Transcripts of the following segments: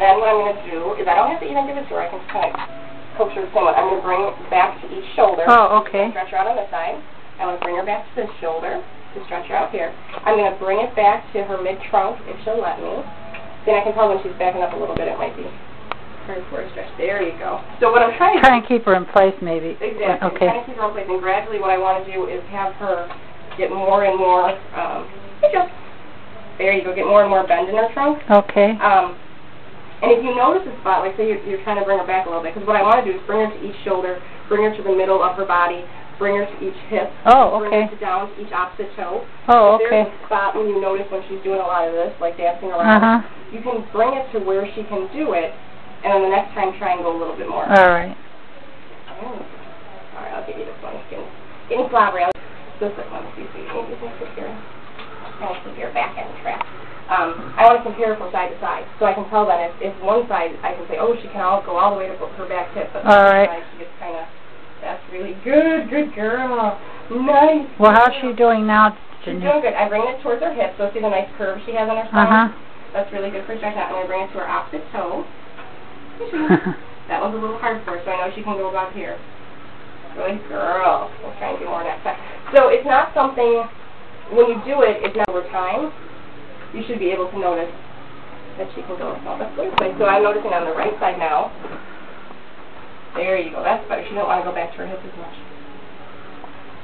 Then what I'm going to do is I don't have to even give it to her. I can just kind of coach her the same way. I'm going to bring it back to each shoulder. Oh, okay. Stretch her out on this side. I'm going to bring her back to this shoulder to stretch her out here. I'm going to bring it back to her mid-trunk if she'll let me. Then I can tell when she's backing up a little bit it might be hard for her to stretch. There you go. So what I'm trying to try and keep her in place maybe. Exactly. Okay. Trying to keep her in place. And gradually what I want to do is have her get more and more, there you go, get more and more bend in her trunk. Okay. And if you notice a spot, like say you're trying to bring her back a little bit, because what I want to do is bring her to each shoulder, bring her to the middle of her body, bring her to each hip, bring her down to each opposite toe. Oh, if okay. there's a spot when you notice when she's doing a lot of this, like dancing around, you can bring it to where she can do it, and then the next time try and go a little bit more. All right. All right, I'll give you this one. It's getting slobbery. This one, see, maybe this one sit here. I'll keep your back end track. I want to compare from side to side, so I can tell that if one side, I can say, oh, she can go all the way to her back hip, but the other side, she gets kind of, that's really good girl, nice. Well, how's she doing now, She's doing good. I bring it towards her hip, so see the nice curve she has on her spine? That's really good for stretching out. I'm going to bring it to her opposite toe. That was a little hard for her, so I know she can go about here. Good girl. We'll try and do more next time. So it's not something, when you do it, it's not over time. You should be able to notice that she can go all this way. So I'm noticing on the right side now. There you go. That's better. She don't want to go back to her hips as much.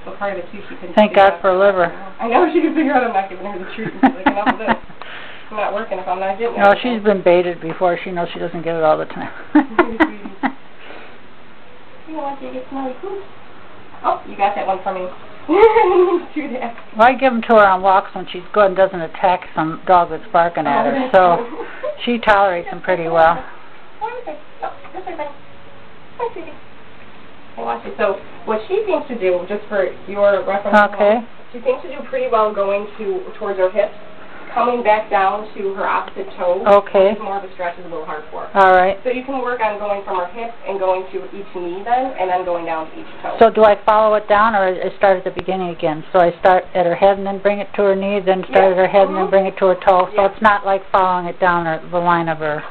So part of it too, she can. Thank God for liver. I know she can figure out I'm not giving her the truth. She's like, enough of this. I'm not working if I'm not getting it. No, she's been baited before. She knows she doesn't get it all the time. You don't want you to get smelly food. Oh, you got that one from me. Do that. Well, I give them to her on walks when she's good and doesn't attack some dog that's barking at her. So she tolerates them pretty well. So what she seems to do, just for your reference, she seems to do pretty well going towards her hips, coming back down to her opposite toe. Okay. More of a stretch is a little hard for her. All right. So you can work on going from her hip and going to each knee then, and then going down to each toe. So do I follow it down, or I start at the beginning again? So I start at her head and then bring it to her knee, then start at her head and then bring it to her toe. So it's not like following it down the line of her.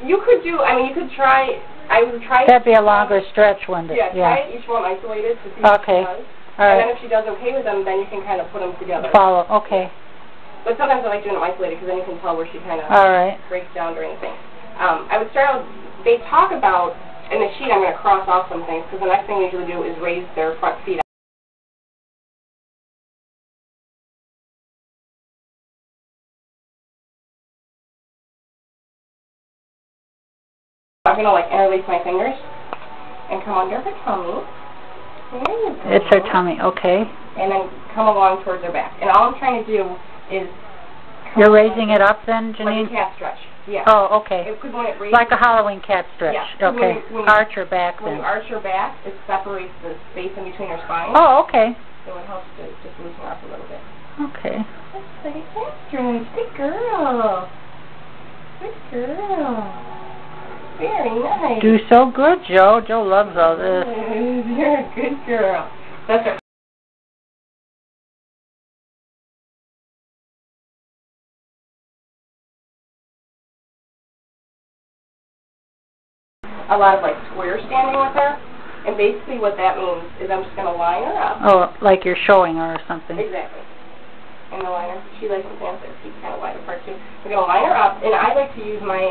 You could do, I mean, you could try, I would try. That'd be a longer stretch, wouldn't it? Try each one isolated to see what she does. All right. And then if she does okay with them, then you can kind of put them together. Follow, okay. But sometimes I like doing them isolated because then you can tell where she kind of breaks down during the thing. I would start out, they talk about, in the sheet I'm going to cross off some things because the next thing they usually do is raise their front feet. I'm going to like interlace my fingers and come under her tummy. There you go. It's her tummy, okay. And then come along towards her back. And all I'm trying to do is... You're raising it up then, Janine? Like a cat stretch, yeah. Oh, okay. Like a Halloween cat stretch. Yeah. Okay. Arch her back then. When you arch her back, it separates the space in between her spine. Oh, okay. So it helps to just loosen her up a little bit. Okay. That's like a cat stretch. Good girl. Good girl. Very nice. Do so good, Joe. Joe loves all this. You're a good girl. That's her. A lot of like square standing with her, and basically what that means is I'm just going to line her up. Oh, like you're showing her or something. Exactly. And the liner, she likes to dance with her feet kind of wide apart too. We're going to line her up, and I like to use my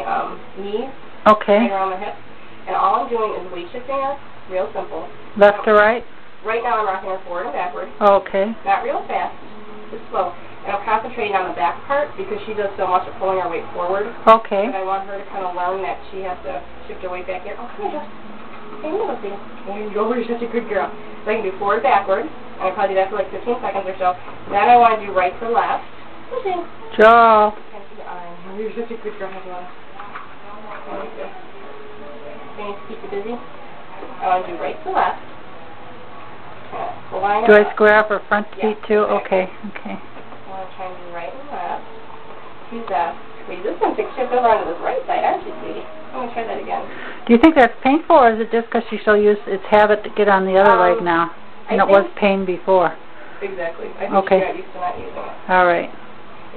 knees right around the hips, and all I'm doing is weight shifting her, real simple. Left to right? Right now I'm rocking her forward and backward. Okay. Not real fast, just slow. And I'm concentrating on the back part because she does so much of pulling her weight forward. Okay. And I want her to kind of learn that she has to shift her weight back here. Oh, come here, Josie. Hey, you see. There you go. You're such a good girl. So I can do forward, backward. And I'll probably do that for like 15 seconds or so. Then I want to do right to left. Pushing. Joe. You're such a good girl. Have you want to? Can you keep you busy? I want to do right to left. Do I square up her front feet too? Okay. Okay. I'm trying to do right and left. She's squeeze this one to shift over onto this right side, aren't you, sweetie? I'm going to try that again. Do you think that's painful, or is it just because she's so used it's habit to get on the other leg now? And it was pain before. Exactly. I think she got used to not using it. All right.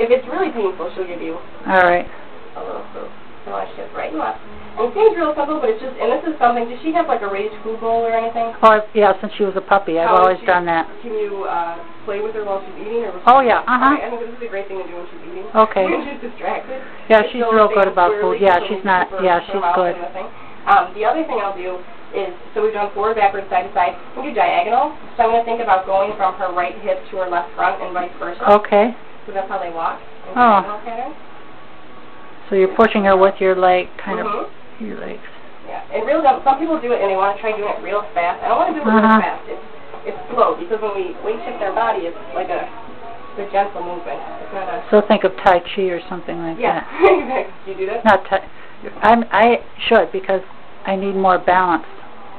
If it's really painful, she'll give you a little proof. So I shift right and left. And it seems real simple, but it's just, and this is something, does she have like a raised food bowl or anything? Oh, yeah, since she was a puppy, I've always done that. Can you play with her while she's eating? Or oh, yeah, Okay, I think this is a great thing to do when she's eating. Okay. When she's distracted. Yeah, she's real good about food. Yeah, she's not, yeah, she's good. The other thing I'll do is, so we've done forward, backwards, side to side. We'll do diagonal. So I'm going to think about going from her right hip to her left front and vice versa. Okay. So that's how they walk. Oh. Pattern. So you're pushing her with your leg, kind of, your legs. Yeah, and really, some people do it and they want to try doing it real fast. I don't want to do it real fast. It's slow, because when we weight shift our body, it's like a gentle movement. It's not a... So think of Tai Chi or something like that. Yeah, do you do that? Not Tai. I should, because I need more balance.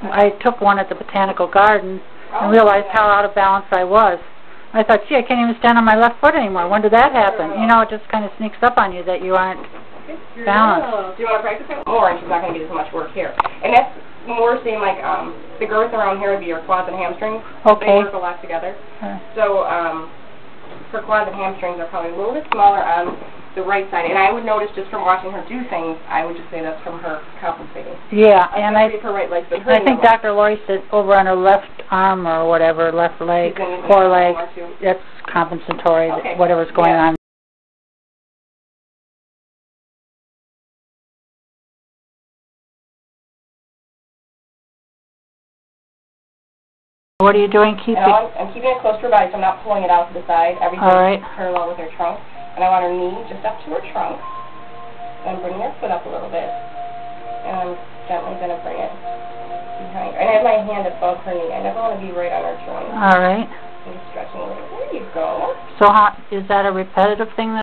I took one at the Botanical Garden and realized how out of balance I was. I thought, gee, I can't even stand on my left foot anymore. When did that happen? You know, it just kind of sneaks up on you that you aren't balanced. Do you want to practice it more? And she's not going to get as much work here. And that's more saying like the girth around here would be your quads and hamstrings. Okay. They work a lot together. So her quads and hamstrings are probably a little bit smaller on the right side. And I would notice just from watching her do things, I would just say that's from her compensating. Yeah, and I think Dr. Lori said over on her left arm or whatever, left leg, foreleg, that's compensatory, whatever's going on. What are you doing? I'm keeping it close to her body, so I'm not pulling it out to the side. Everything's parallel with her trunk. And I want her knee just up to her trunk. And I'm bringing her foot up a little bit. And I'm gently going to bring it behind her. And I have my hand above her knee. I never want to be right on her joint. All right. I'm just stretching a little bit. There you go. So is that a repetitive thing?